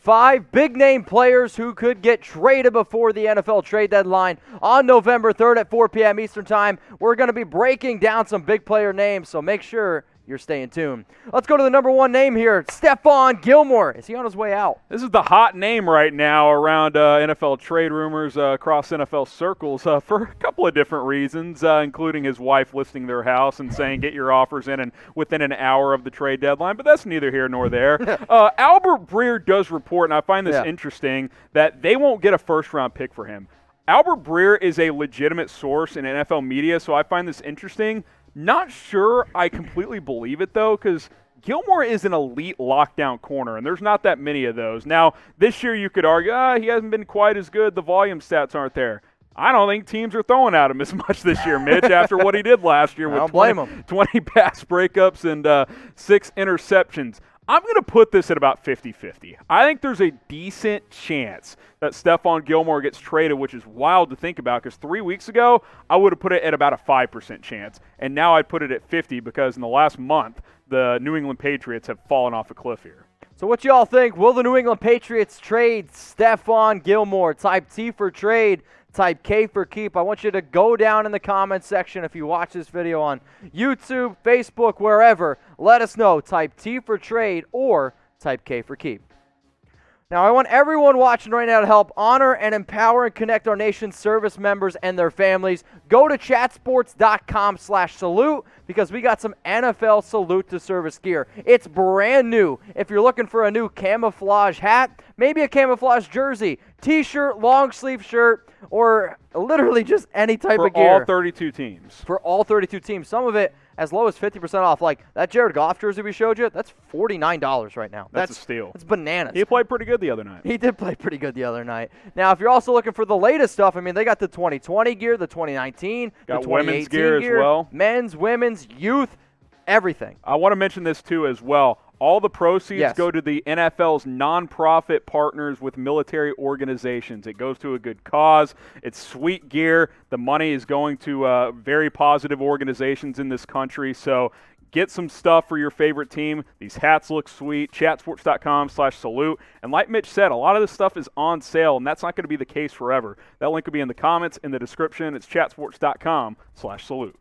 5 big-name players who could get traded before the NFL trade deadline on November 3rd at 4 p.m. Eastern Time. We're going to be breaking down some big player names, so make sure you're staying tuned. Let's go to the number 1 name here, Stefon Gilmore. Is he on his way out? This is the hot name right now around NFL trade rumors across NFL circles for a couple of different reasons, including his wife listing their house and saying get your offers in and within an hour of the trade deadline, but that's neither here nor there. Albert Breer does report, and I find this interesting, that they won't get a first-round pick for him. Albert Breer is a legitimate source in NFL media, so I find this interesting. Not sure I completely believe it, though, because Gilmore is an elite lockdown corner, and there's not that many of those. Now, this year you could argue, he hasn't been quite as good. The volume stats aren't there. I don't think teams are throwing at him as much this year, Mitch, after what he did last year with 20 pass breakups and 6 interceptions. I'm going to put this at about 50-50. I think there's a decent chance that Stefon Gilmore gets traded, which is wild to think about because 3 weeks ago, I would have put it at about a 5% chance. And now I'd put it at 50 because in the last month, the New England Patriots have fallen off a cliff here. So what y'all think? Will the New England Patriots trade Stefon Gilmore? Type T for trade. Type K for keep. I want you to go down in the comments section if you watch this video on YouTube, Facebook, wherever. Let us know. Type T for trade or type K for keep. Now, I want everyone watching right now to help honor and empower and connect our nation's service members and their families. Go to chatsports.com/salute because we got some NFL Salute to Service gear. It's brand new. If you're looking for a new camouflage hat, maybe a camouflage jersey, t-shirt, long sleeve shirt, or literally just any type of gear. For all 32 teams. For all 32 teams. Some of it as low as 50% off. Like that Jared Goff jersey we showed you, that's $49 right now. That's a steal. That's bananas. He played pretty good the other night. He did play pretty good the other night. Now, if you're also looking for the latest stuff, I mean, they got the 2020 gear, the 2019, got the 2018 women's gear as well. Men's, women's, youth, everything. I want to mention this too as well. All the proceeds go to the NFL's nonprofit partners with military organizations. It goes to a good cause. It's sweet gear. The money is going to very positive organizations in this country. So get some stuff for your favorite team. These hats look sweet. Chatsports.com/salute. And like Mitch said, a lot of this stuff is on sale, and that's not going to be the case forever. That link will be in the comments, in the description. It's chatsports.com/salute.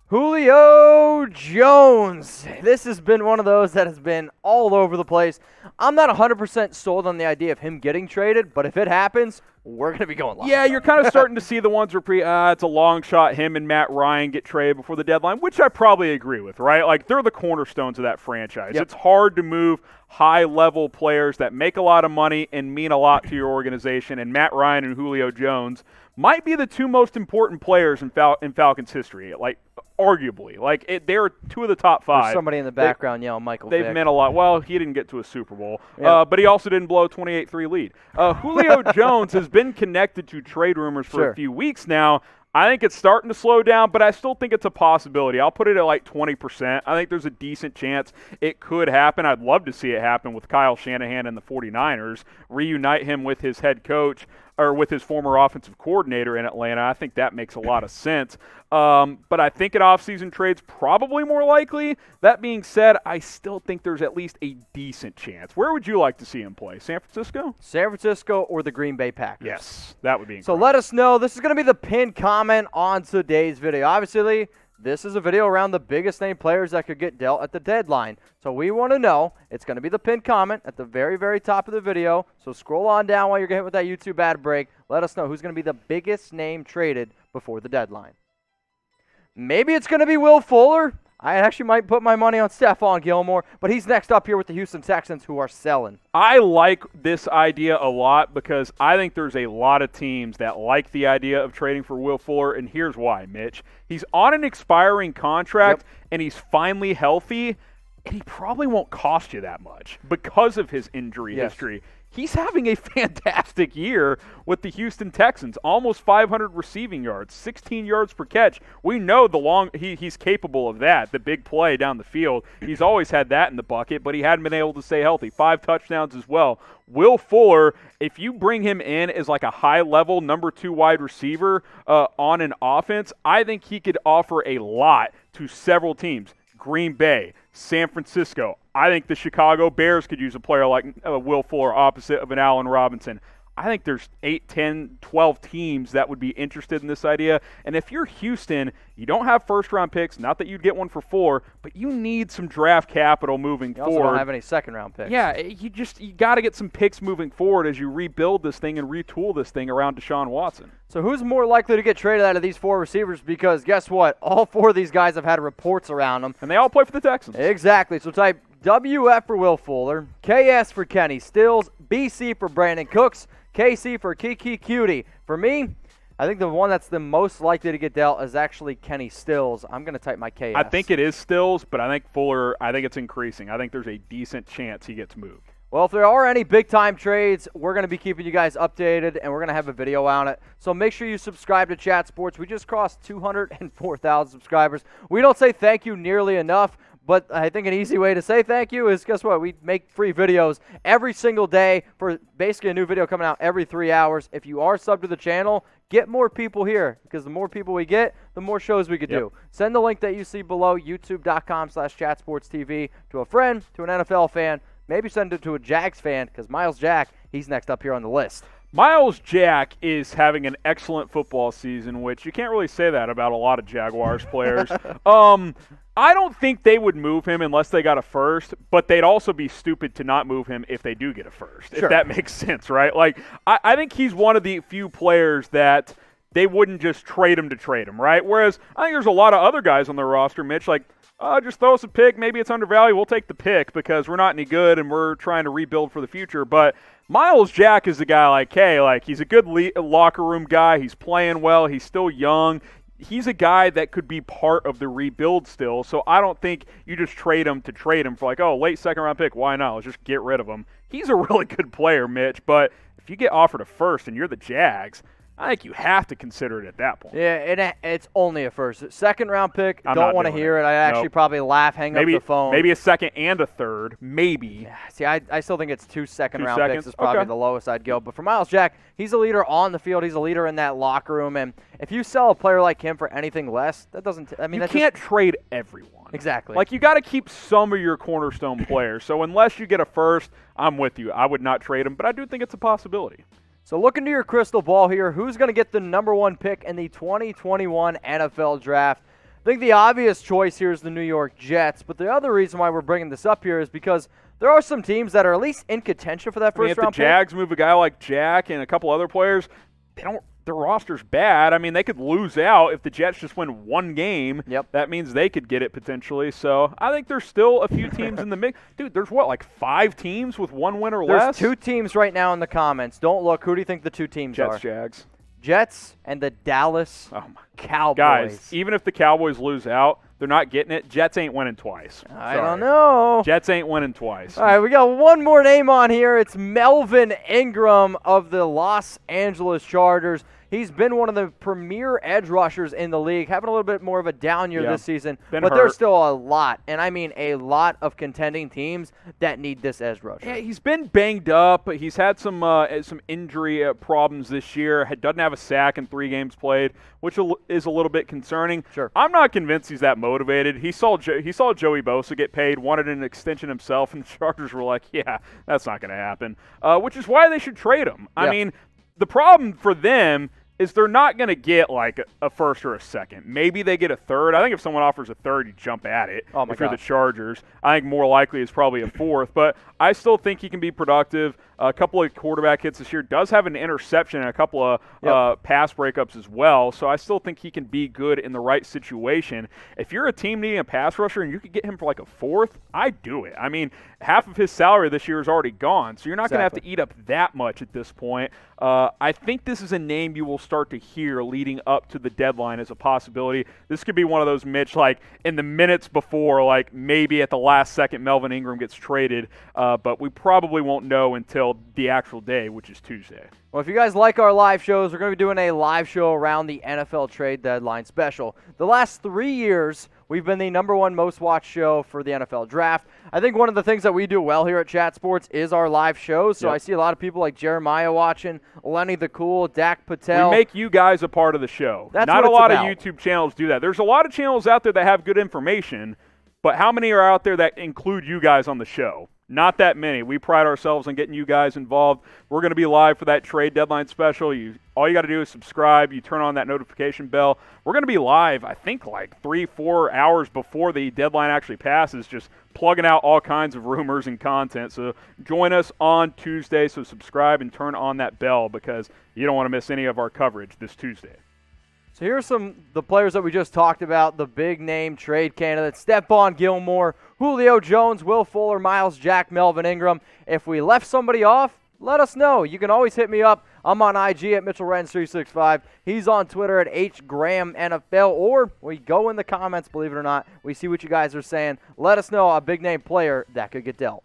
Julio Jones. This has been one of those that has been all over the place. I'm not 100% sold on the idea of him getting traded, but if it happens, we're going to be going live. Yeah, you're kind of starting to see the ones where it's a long shot, him and Matt Ryan get traded before the deadline, which I probably agree with, right? Like, they're the cornerstones of that franchise. Yep. It's hard to move high-level players that make a lot of money and mean a lot to your organization, and Matt Ryan and Julio Jones might be the 2 most important players in Falcons history, like, arguably. Like, they're 2 of the top 5. There's somebody in the background yelling Michael Vick. They've meant a lot. Well, he didn't get to a Super Bowl, but he also didn't blow a 28-3 lead. Julio Jones has been connected to trade rumors for a few weeks now. I think it's starting to slow down, but I still think it's a possibility. I'll put it at like 20%. I think there's a decent chance it could happen. I'd love to see it happen with Kyle Shanahan and the 49ers, reunite him with his head coach or with his former offensive coordinator in Atlanta. I think that makes a lot of sense. But I think an offseason trade's probably more likely. That being said, I still think there's at least a decent chance. Where would you like to see him play? San Francisco? San Francisco or the Green Bay Packers? Yes, that would be incredible. So let us know. This is going to be the pinned comment on today's video. Obviously, this is a video around the biggest name players that could get dealt at the deadline. So we want to know. It's going to be the pinned comment at the very, very top of the video. So scroll on down while you're getting with that YouTube ad break. Let us know who's going to be the biggest name traded before the deadline. Maybe it's going to be Will Fuller. I actually might put my money on Stefon Gilmore, but he's next up here with the Houston Texans who are selling. I like this idea a lot because I think there's a lot of teams that like the idea of trading for Will Fuller, and here's why, Mitch. He's on an expiring contract, and he's finally healthy, and he probably won't cost you that much because of his injury history. He's having a fantastic year with the Houston Texans, almost 500 receiving yards, 16 yards per catch. We know he's capable of that, the big play down the field. He's always had that in the bucket, but he hadn't been able to stay healthy. 5 touchdowns as well. Will Fuller, if you bring him in as like a high-level number 2 wide receiver on an offense, I think he could offer a lot to several teams. Green Bay, San Francisco. I think the Chicago Bears could use a player like Will Fuller opposite of an Allen Robinson. I think there's 8, 10, 12 teams that would be interested in this idea. And if you're Houston, you don't have first-round picks. Not that you'd get one for 4, but you need some draft capital moving forward. You also don't have any second-round picks. Yeah, you got to get some picks moving forward as you rebuild this thing and retool this thing around Deshaun Watson. So who's more likely to get traded out of these 4 receivers? Because guess what? All 4 of these guys have had reports around them. And they all play for the Texans. Exactly. So type WF for Will Fuller, KS for Kenny Stills, BC for Brandon Cooks, KC for Kiki Cutie. For me, I think the one that's the most likely to get dealt is actually Kenny Stills. I'm going to type my KS. I think it is Stills, but I think Fuller, I think it's increasing. I think there's a decent chance he gets moved. Well, if there are any big-time trades, we're going to be keeping you guys updated, and we're going to have a video on it. So make sure you subscribe to Chat Sports. We just crossed 204,000 subscribers. We don't say thank you nearly enough, but I think an easy way to say thank you is, guess what? We make free videos every single day for basically a new video coming out every 3 hours. If you are subbed to the channel, get more people here, because the more people we get, the more shows we could do. Send the link that you see below, youtube.com/chatsportstv, to a friend, to an NFL fan. Maybe send it to a Jags fan, because Myles Jack, he's next up here on the list. Myles Jack is having an excellent football season, which you can't really say that about a lot of Jaguars players. I don't think they would move him unless they got a first, but they'd also be stupid to not move him if they do get a first, if that makes sense, right? Like, I think he's one of the few players that they wouldn't just trade him to trade him, right? Whereas I think there's a lot of other guys on their roster, Mitch, like, just throw us a pick. Maybe it's undervalued. We'll take the pick because we're not any good and we're trying to rebuild for the future. But Myles Jack is a guy like, hey, like he's a good locker room guy. He's playing well. He's still young. He's a guy that could be part of the rebuild still. So I don't think you just trade him to trade him for like, oh, late second-round pick. Why not? Let's just get rid of him. He's a really good player, Mitch. But if you get offered a first and you're the Jags, I think you have to consider it at that point. Yeah, it's only a first. Second-round pick, don't want to hear it. I'd actually probably laugh, hang up the phone. Maybe a second and a third, maybe. Yeah, see, I still think it's 2 second-round picks is probably the lowest I'd go. But for Myles Jack, he's a leader on the field. He's a leader in that locker room. And if you sell a player like him for anything less, that doesn't – I mean, you can't trade everyone. Exactly. Like, you got to keep some of your cornerstone players. So unless you get a first, I'm with you. I would not trade him, but I do think it's a possibility. So look into your crystal ball here. Who's going to get the #1 pick in the 2021 NFL Draft? I think the obvious choice here is the New York Jets, but the other reason why we're bringing this up here is because there are some teams that are at least in contention for that first-round pick. If the Jags move a guy like Jack and a couple other players, their roster's bad. I mean, they could lose out if the Jets just win one game. That means they could get it potentially. So I think there's still a few teams in the mix. Dude, there's like 5 teams with 1 win or less? There's 2 teams right now in the comments. Don't look. Who do you think the 2 teams are? Jets, Jags. Jets and the Dallas Cowboys. Guys, even if the Cowboys lose out, they're not getting it. Jets ain't winning twice. I don't know. Jets ain't winning twice. All right, we got one more name on here. It's Melvin Ingram of the Los Angeles Chargers. He's been one of the premier edge rushers in the league, having a little bit more of a down year this season. But there's still a lot, and I mean a lot of contending teams that need this edge rusher. Yeah, he's been banged up. He's had some injury problems this year. Doesn't have a sack in 3 games played, which is a little bit concerning. I'm not convinced he's that motivated. He saw Joey Bosa get paid, wanted an extension himself, and the Chargers were like, yeah, that's not going to happen, which is why they should trade him. I mean, the problem for them is they're not going to get like a first or a second. Maybe they get a third. I think if someone offers a third, you jump at it. If you're the Chargers, I think more likely is probably a fourth. But I still think he can be productive. A couple of quarterback hits this year. Does have an interception and a couple of pass breakups as well. So I still think he can be good in the right situation. If you're a team needing a pass rusher and you could get him for like a fourth, I'd do it. I mean, half of his salary this year is already gone. So you're not going to have to eat up that much at this point. I think this is a name you will start to hear leading up to the deadline as a possibility. This could be one of those, Mitch, like in the minutes before, like maybe at the last second Melvin Ingram gets traded, but we probably won't know until the actual day, which is Tuesday. Well, if you guys like our live shows, we're going to be doing a live show around the NFL trade deadline special. The last 3 years, we've been the #1 most watched show for the NFL draft. I think one of the things that we do well here at Chat Sports is our live shows. So I see a lot of people like Jeremiah watching, Lenny the Cool, Dak Patel. We make you guys a part of the show. That's not what a lot about. of YouTube channels do that. There's a lot of channels out there that have good information, But how many are out there that include you guys on the show? Not that many. We pride ourselves on getting you guys involved. We're going to be live for that trade deadline special. All you got to do is subscribe. You turn on that notification bell. We're going to be live, I think, like 3-4 hours before the deadline actually passes, just plugging out all kinds of rumors and content. So join us on Tuesday. So subscribe and turn on that bell because you don't want to miss any of our coverage this Tuesday. So here's the players that we just talked about, the big-name trade candidates: Stefon Gilmore, Julio Jones, Will Fuller, Myles Jack, Melvin Ingram. If we left somebody off, let us know. You can always hit me up. I'm on IG at MitchellRenz365. He's on Twitter at HGrahamNFL. Or we go in the comments, believe it or not. We see what you guys are saying. Let us know a big-name player that could get dealt.